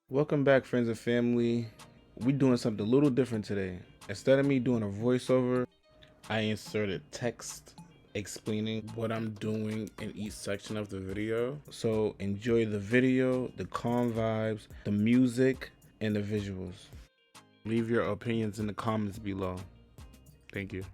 Welcome back, friends and family. We're doing something a little different today. Instead of me doing a voiceover, I inserted text explaining what I'm doing in each section of the video. So enjoy the video, the calm vibes, the music, and the visuals. Leave your opinions in the comments below. Thank you.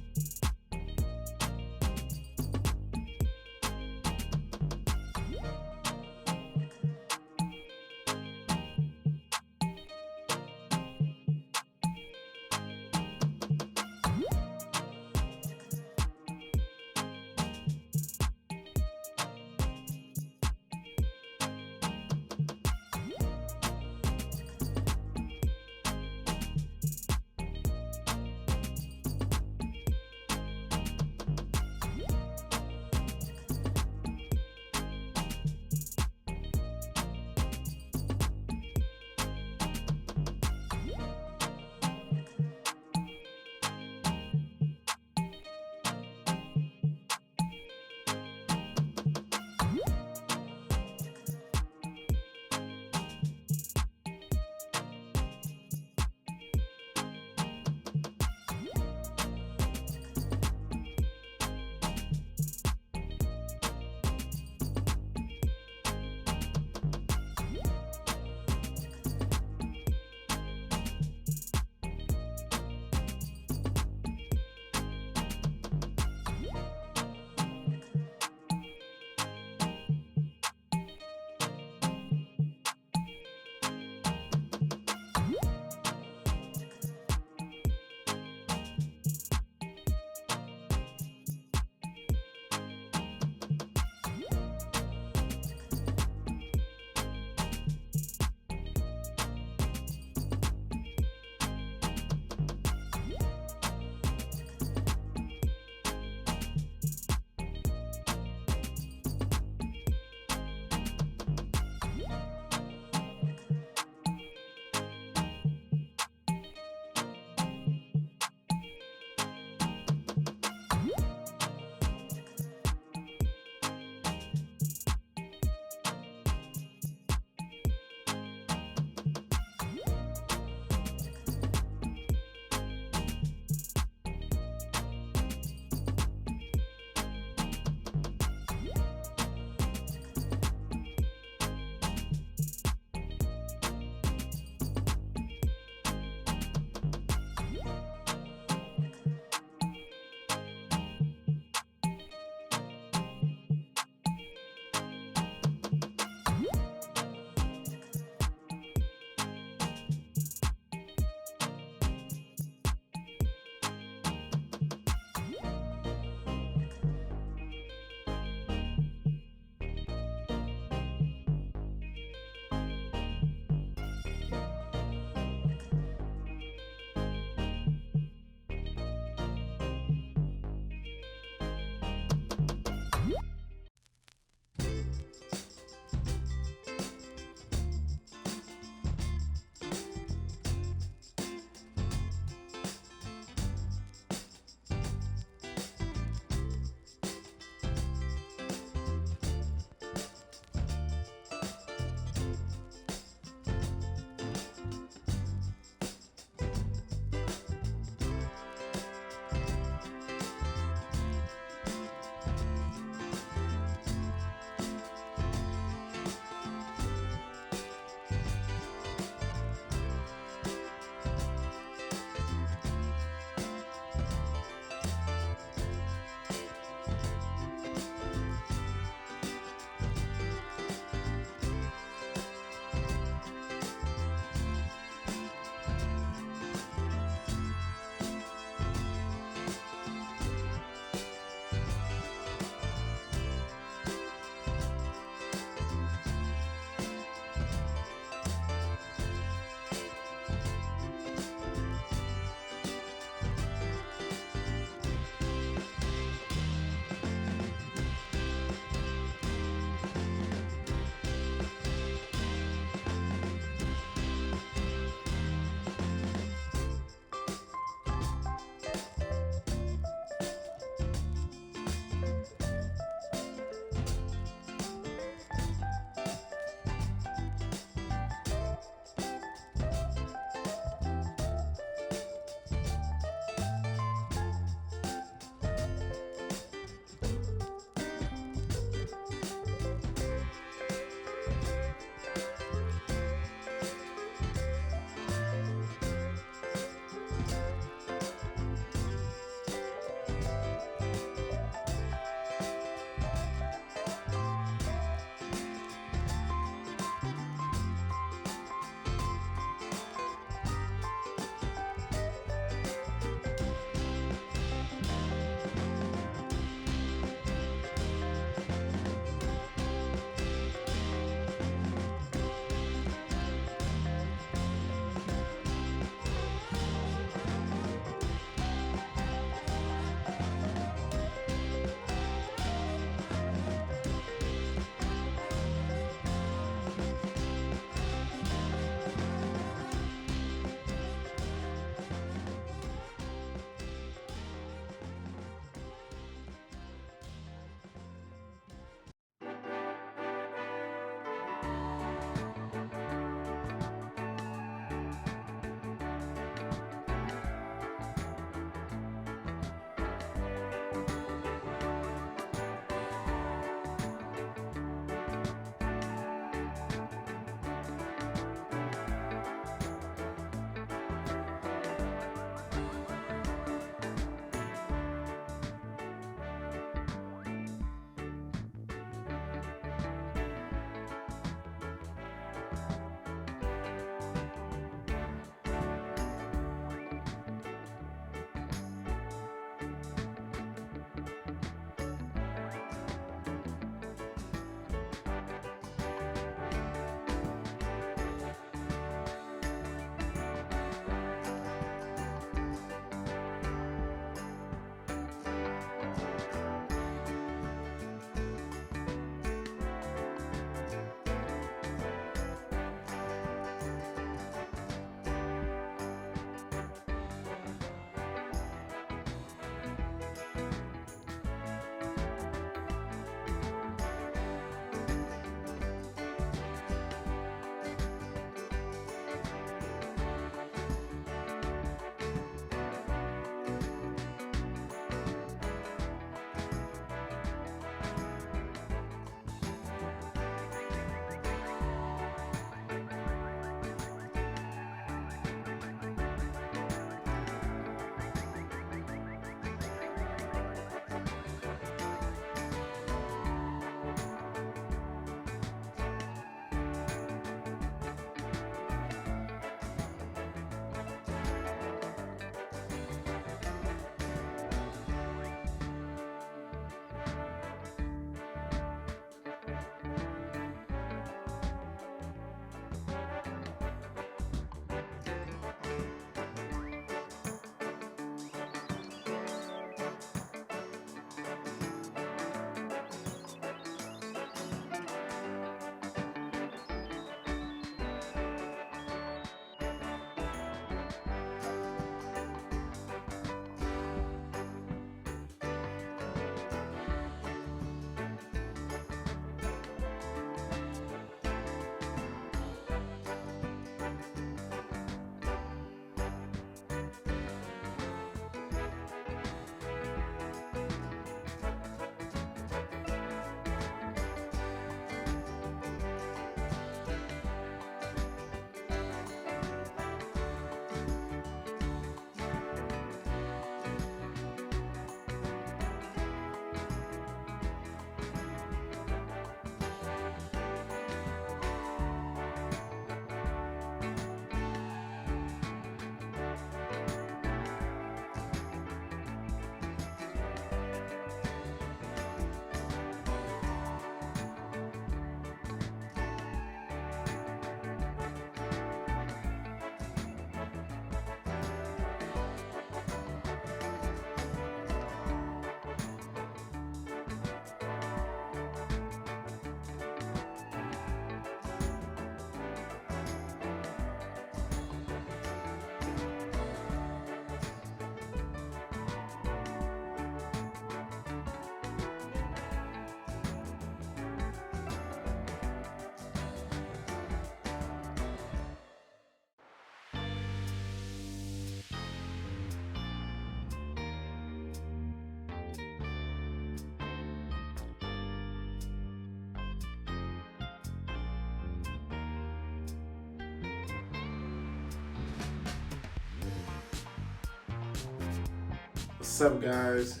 What's up, guys?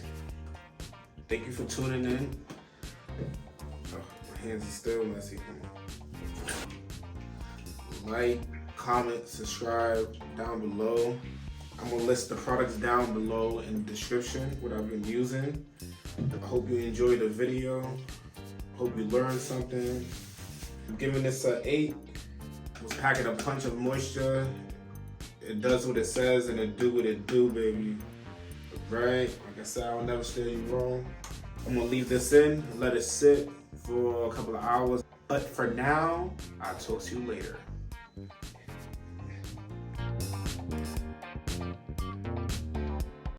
Thank you for tuning in. Oh, my hands are still messy. Like, comment, subscribe down below. I'm gonna list the products down below in the description, what I've been using. I hope you enjoyed the video. Hope you learned something. I'm giving this an 8. I was packing a punch of moisture. It does what it says and it do what it do, baby. Right? Like I said, I'll never steer you wrong. I'm gonna leave this in and let it sit for a couple of hours. But for now, I'll talk to you later.